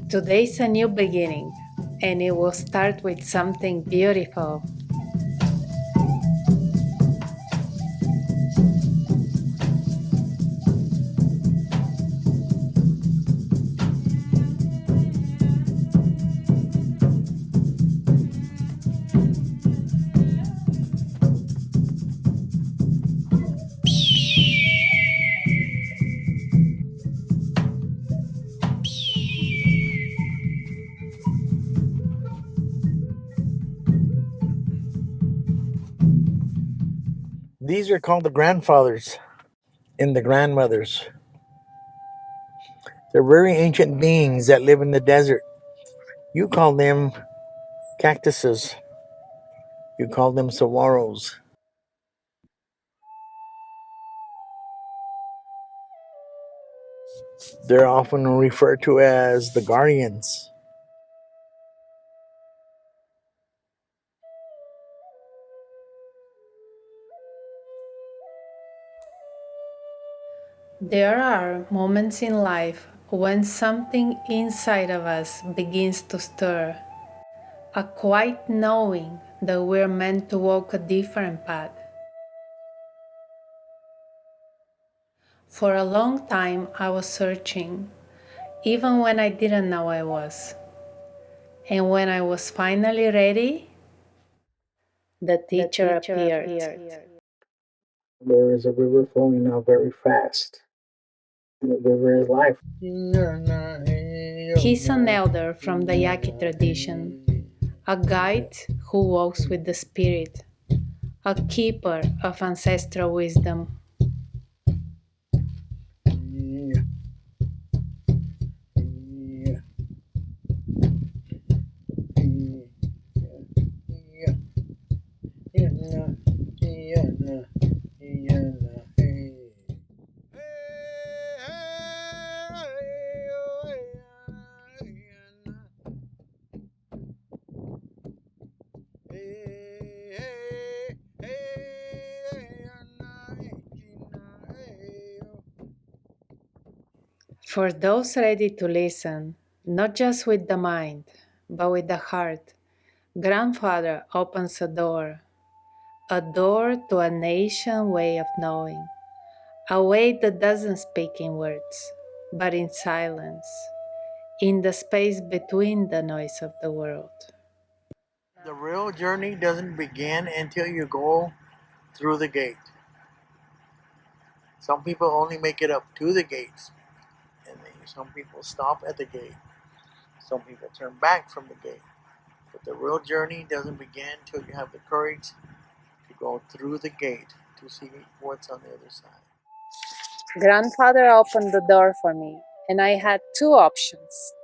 Today's a new beginning, and it will start with something beautiful. These are called the grandfathers and the grandmothers. They're very ancient beings that live in the desert. You call them cactuses. You call them saguaros. They're often referred to as the guardians. There are moments in life when something inside of us begins to stir, a quiet knowing that we're meant to walk a different path. For a long time, I was searching, even when I didn't know I was. And when I was finally ready, the teacher appeared. There is a river flowing now very fast. And the river is life. He's an elder from the Yaqui tradition, a guide who walks with the spirit, a keeper of ancestral wisdom. For those ready to listen, not just with the mind, but with the heart, Grandfather opens a door to an ancient way of knowing, a way that doesn't speak in words, but in silence, in the space between the noise of the world. The real journey doesn't begin until you go through the gate. Some people only make it up to the gates, and then some people stop at the gate. Some people turn back from the gate. But the real journey doesn't begin till you have the courage to go through the gate to see what's on the other side. Grandfather opened the door for me, and I had two options.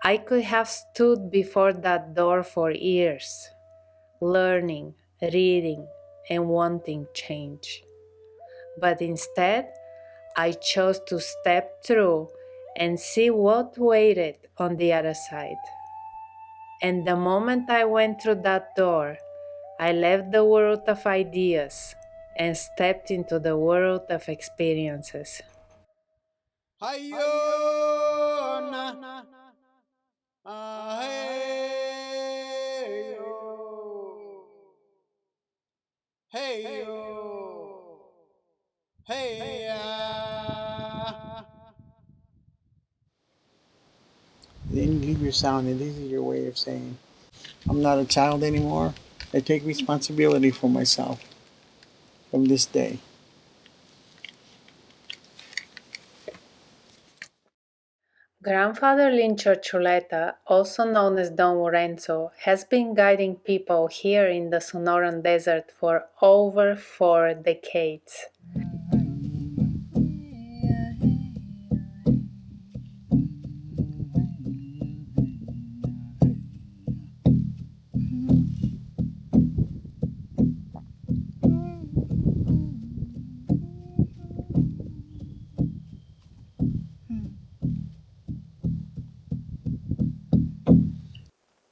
I could have stood before that door for years, learning, reading, and wanting change. But instead, I chose to step through and see what waited on the other side. And the moment I went through that door, I left the world of ideas and stepped into the world of experiences. Hayona, aheyo, heyo, heya. Then you leave your sound, and this is your way of saying, I'm not a child anymore. I take responsibility for myself from this day. Grandfather Lincho Chuleta, also known as Don Lorenzo, has been guiding people here in the Sonoran Desert for over 4 decades.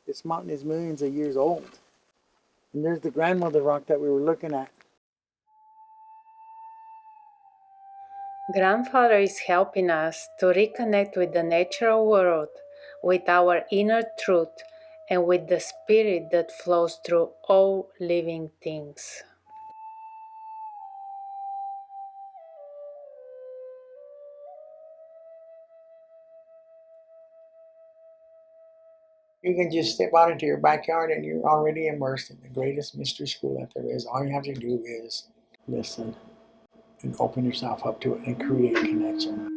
This mountain is millions of years old. And there's the grandmother rock that we were looking at. Grandfather is helping us to reconnect with the natural world with our inner truth, and with the spirit that flows through all living things. You can just step out into your backyard and you're already immersed in the greatest mystery school that there is. All you have to do is listen and open yourself up to it and create connection.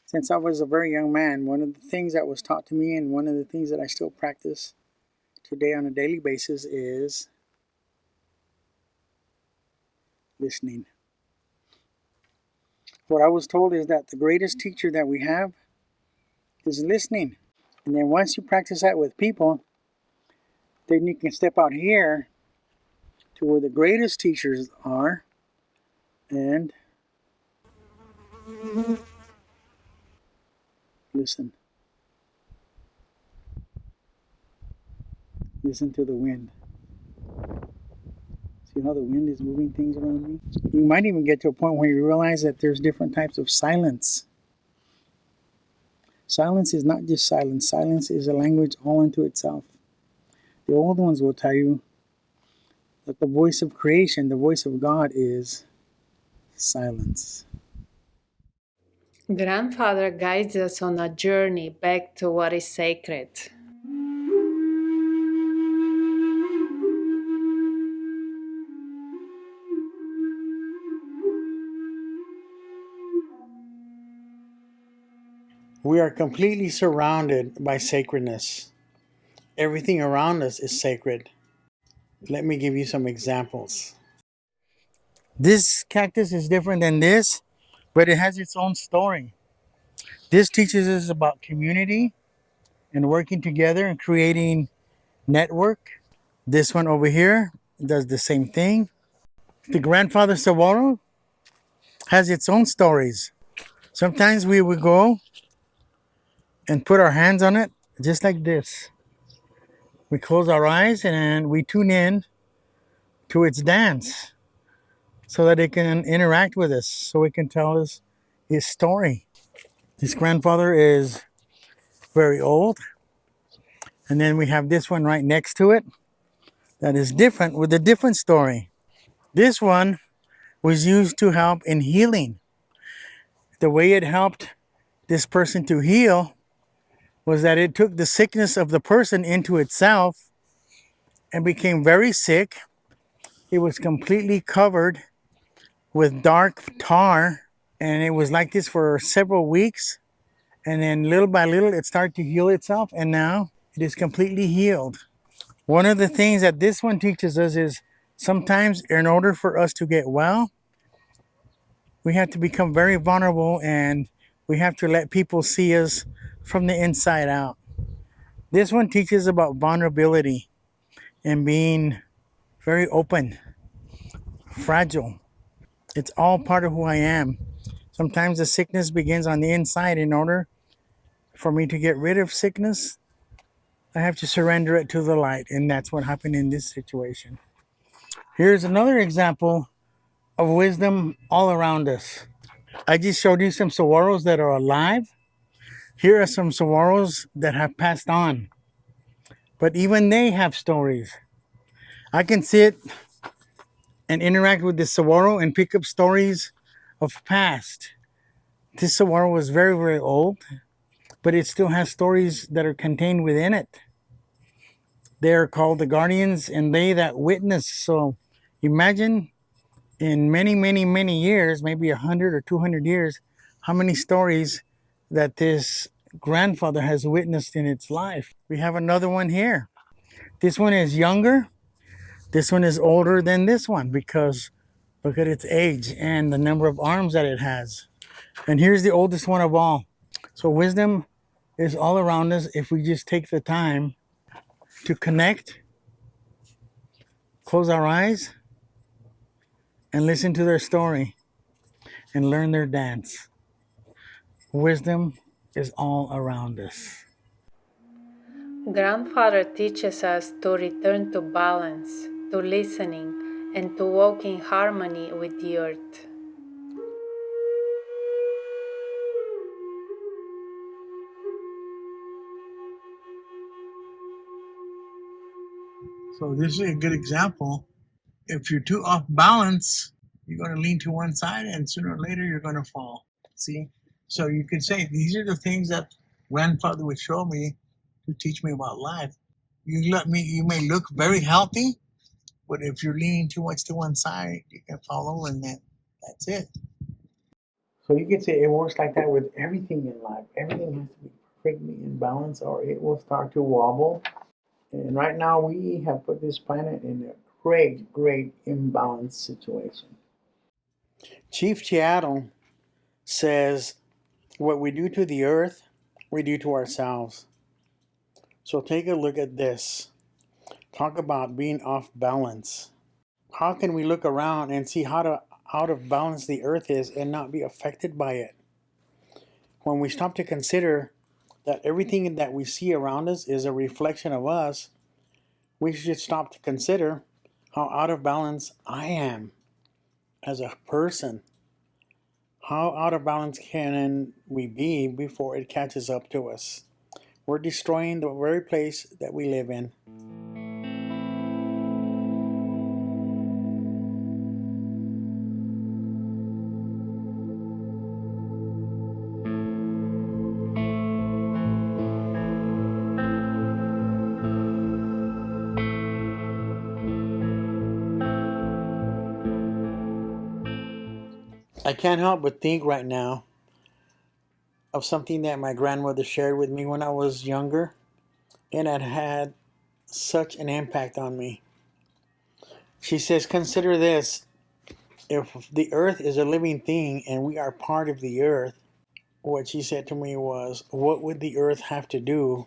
Since I was a very young man, one of the things that was taught to me and one of the things that I still practice today on a daily basis is listening. What I was told is that the greatest teacher that we have is listening. And then once you practice that with people, then you can step out here to where the greatest teachers are and listen. Listen to the wind. See how the wind is moving things around me? You might even get to a point where you realize that there's different types of silence. Silence is not just silence. Silence is a language all unto itself. The old ones will tell you that the voice of creation, the voice of God, is silence. Grandfather guides us on a journey back to what is sacred. We are completely surrounded by sacredness. Everything around us is sacred. Let me give you some examples. This cactus is different than this, but it has its own story. This teaches us about community and working together and creating network. This one over here does the same thing. The grandfather saguaro has its own stories. Sometimes we would go and put our hands on it just like this. We close our eyes and we tune in to its dance so that it can interact with us, so it can tell us his story. This grandfather is very old. And then we have this one right next to it that is different with a different story. This one was used to help in healing. The way it helped this person to heal was that it took the sickness of the person into itself and became very sick. It was completely covered with dark tar, and it was like this for several weeks. And then little by little, it started to heal itself, and now it is completely healed. One of the things that this one teaches us is sometimes in order for us to get well, we have to become very vulnerable and we have to let people see us from the inside out. This one teaches about vulnerability and being very open, fragile. It's all part of who I am. Sometimes the sickness begins on the inside. In order for me to get rid of sickness, I have to surrender it to the light. And that's what happened in this situation. Here's another example of wisdom all around us. I just showed you some saguaros that are alive. Here are some saguaros that have passed on. But even they have stories. I can sit and interact with this saguaro and pick up stories of past. This saguaro was very, very old, but it still has stories that are contained within it. They are called the guardians and they that witness. So imagine in many, many, many years, maybe 100 or 200 years, how many stories that this grandfather has witnessed in its life. We have another one here. This one is younger. This one is older than this one because look at its age and the number of arms that it has. And here's the oldest one of all. So wisdom is all around us if we just take the time to connect, close our eyes, and listen to their story and learn their dance. Wisdom is all around us. Grandfather teaches us to return to balance, to listening, and to walk in harmony with the earth. So this is a good example. If you're too off balance, you're going to lean to one side, and sooner or later you're going to fall. See? So you could say these are the things that grandfather would show me to teach me about life. You may look very healthy, but if you're leaning too much to one side, you can fall over, and that's it. So you could say it works like that with everything in life. Everything has to be perfectly in balance, or it will start to wobble. And right now, we have put this planet in a great, great imbalance situation. Chief Seattle says, what we do to the earth, we do to ourselves. So take a look at this. Talk about being off balance. How can we look around and see how out of balance the earth is and not be affected by it? When we stop to consider that everything that we see around us is a reflection of us, we should stop to consider how out of balance I am as a person. How out of balance can we be before it catches up to us? We're destroying the very place that we live in. I can't help but think right now of something that my grandmother shared with me when I was younger, and it had such an impact on me. She says, consider this. If the earth is a living thing and we are part of the earth, what she said to me was, what would the earth have to do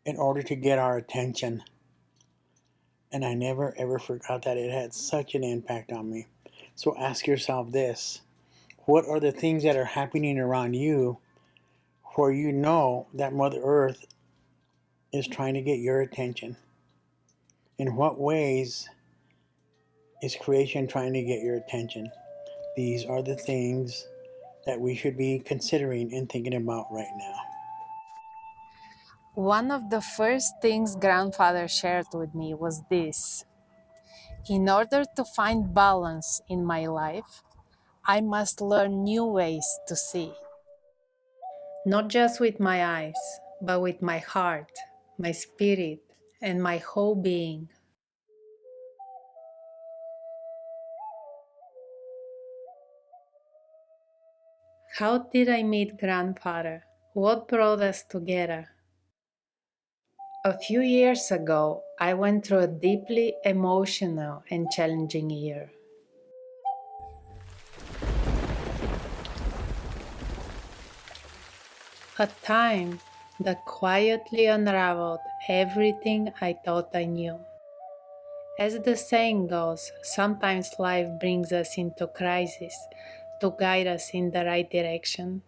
in order to get our attention? And I never ever forgot that. It had such an impact on me. So ask yourself this. What are the things that are happening around you where you know that Mother Earth is trying to get your attention? In what ways is creation trying to get your attention? These are the things that we should be considering and thinking about right now. One of the first things grandfather shared with me was this. In order to find balance in my life, I must learn new ways to see. Not just with my eyes, but with my heart, my spirit, and my whole being. How did I meet grandfather? What brought us together? A few years ago, I went through a deeply emotional and challenging year. A time that quietly unraveled everything I thought I knew. As the saying goes, sometimes life brings us into crisis to guide us in the right direction.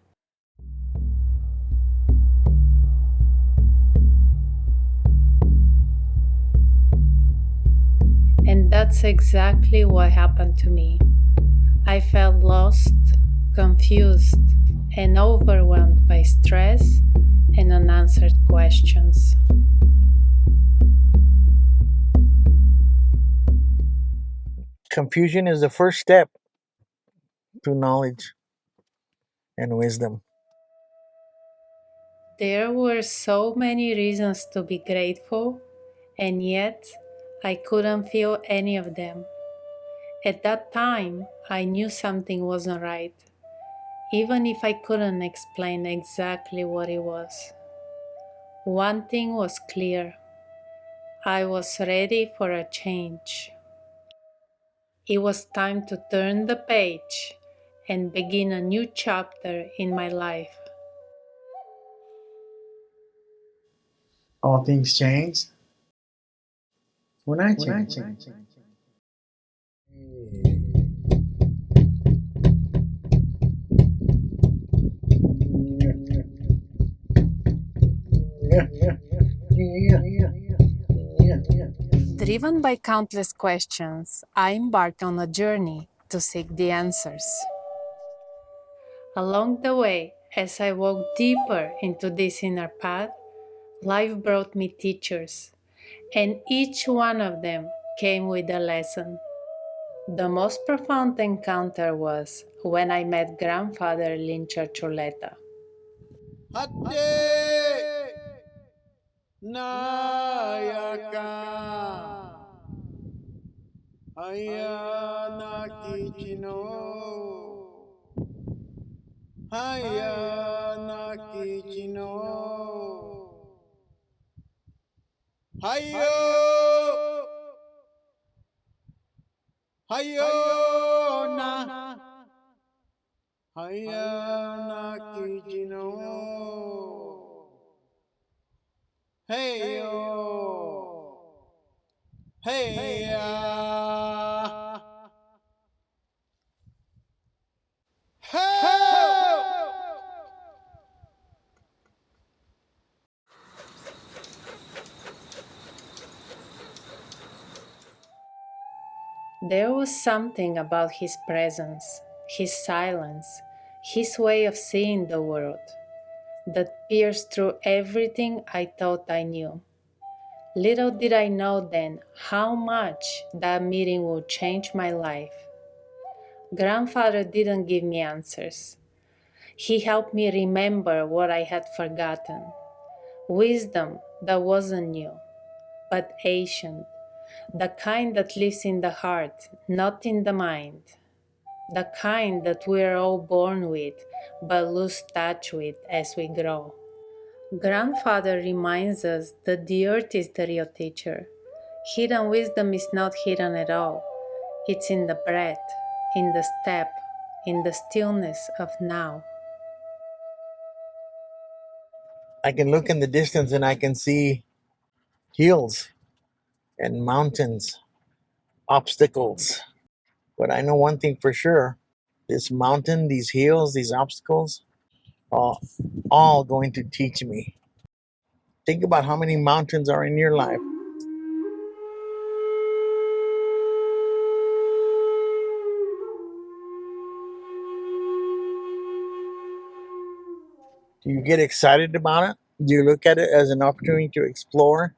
And that's exactly what happened to me. I felt lost, confused, and overwhelmed by stress and unanswered questions. Confusion is the first step to knowledge and wisdom. There were so many reasons to be grateful, and yet I couldn't feel any of them. At that time, I knew something wasn't right, even if I couldn't explain exactly what it was. One thing was clear. I was ready for a change. It was time to turn the page and begin a new chapter in my life. All things change when I change. The Driven by countless questions, I embarked on a journey to seek the answers. Along the way, as I walked deeper into this inner path, life brought me teachers, and each one of them came with a lesson. The most profound encounter was when I met Grandfather Lincher Chuleta. Hande Nayaka Haya Nakichino Haya Nakichino Hayo Hayo Na Haya Nakichino Heyo Heya Hey! There was something about his presence, his silence, his way of seeing the world that pierced through everything I thought I knew. Little did I know then how much that meeting would change my life. Grandfather didn't give me answers. He helped me remember what I had forgotten. Wisdom that wasn't new, but ancient, the kind that lives in the heart, not in the mind, the kind that we're all born with, but lose touch with as we grow. Grandfather reminds us that the earth is the real teacher. Hidden wisdom is not hidden at all. It's in the breath, in the step, in the stillness of now. I can look in the distance and I can see hills and mountains, obstacles. But I know one thing for sure: this mountain, these hills, these obstacles are all going to teach me. Think about how many mountains are in your life. Do you get excited about it? Do you look at it as an opportunity to explore?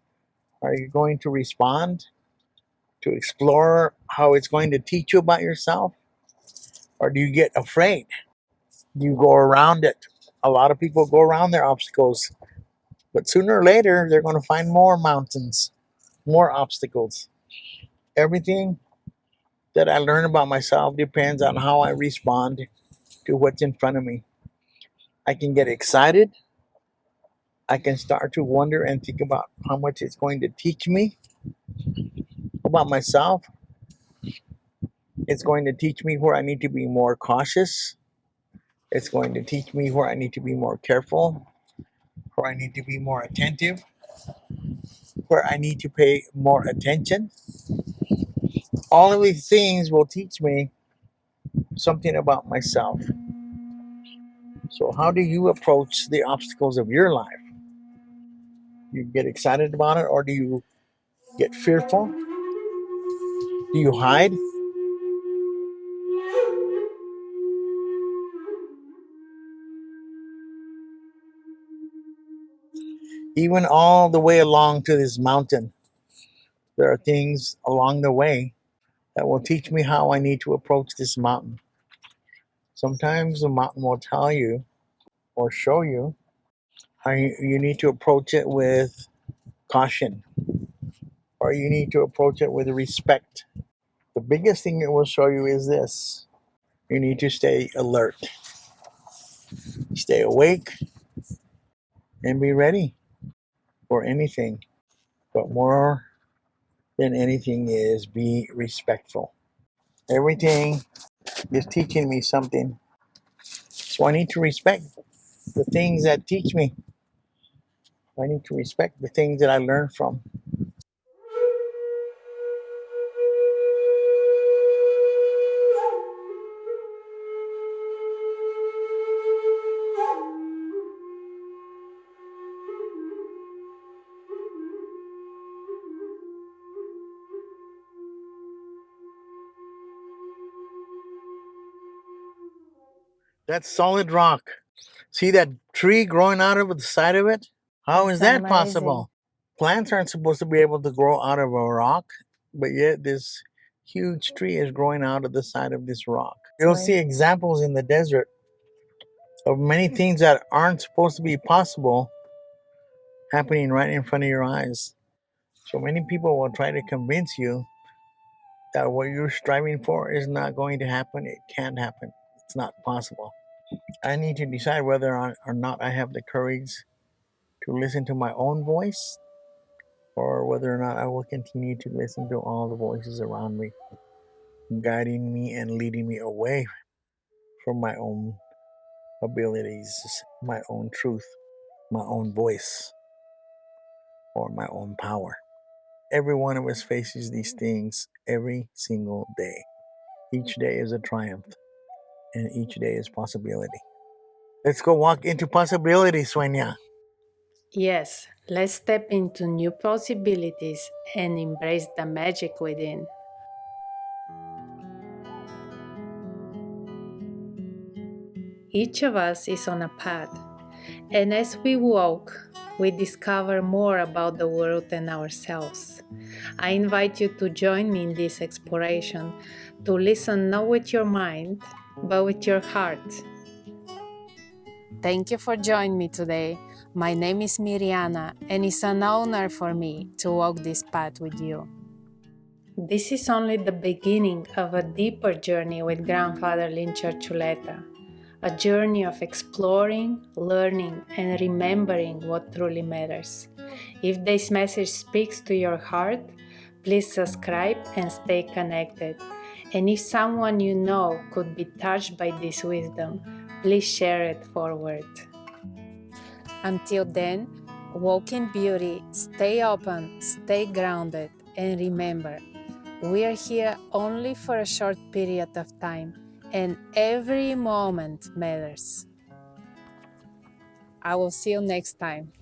Are you going to respond to explore how it's going to teach you about yourself? Or do you get afraid? Do you go around it? A lot of people go around their obstacles, but sooner or later, they're going to find more mountains, more obstacles. Everything that I learn about myself depends on how I respond to what's in front of me. I can get excited. I can start to wonder and think about how much it's going to teach me about myself. It's going to teach me where I need to be more cautious. It's going to teach me where I need to be more careful, where I need to be more attentive, where I need to pay more attention. All of these things will teach me something about myself. So, how do you approach the obstacles of your life? You get excited about it, or do you get fearful? Do you hide? Even all the way along to this mountain, there are things along the way that will teach me how I need to approach this mountain. Sometimes the mountain will tell you or show you how you need to approach it with caution, or you need to approach it with respect. The biggest thing it will show you is this: you need to stay alert, stay awake, and be ready for anything. But more than anything is be respectful. Everything is teaching me something. So I need to respect the things that teach me. I need to respect the things that I learn from. That's solid rock. See that tree growing out of the side of it? How is That's that possible? amazing. Plants aren't supposed to be able to grow out of a rock, but yet this huge tree is growing out of the side of this rock. You'll see examples in the desert of many things that aren't supposed to be possible happening right in front of your eyes. So many people will try to convince you that what you're striving for is not going to happen. It can't happen. It's not possible. I need to decide whether or not I have the courage to listen to my own voice, or whether or not I will continue to listen to all the voices around me, guiding me and leading me away from my own abilities, my own truth, my own voice, or my own power. Every one of us faces these things every single day. Each day is a triumph, and each day is possibility. Let's go walk into possibility, Sueña. Yes, let's step into new possibilities and embrace the magic within. Each of us is on a path, and as we walk, we discover more about the world and ourselves. I invite you to join me in this exploration, to listen not with your mind, but with your heart. Thank you for joining me today. My name is Miriana, and it's an honor for me to walk this path with you. This is only the beginning of a deeper journey with Grandfather Lince Archuleta, a journey of exploring, learning, and remembering what truly matters. If this message speaks to your heart, please subscribe and stay connected. And if someone you know could be touched by this wisdom, please share it forward. Until then, walk in beauty, stay open, stay grounded, and remember, we are here only for a short period of time, and every moment matters. I will see you next time.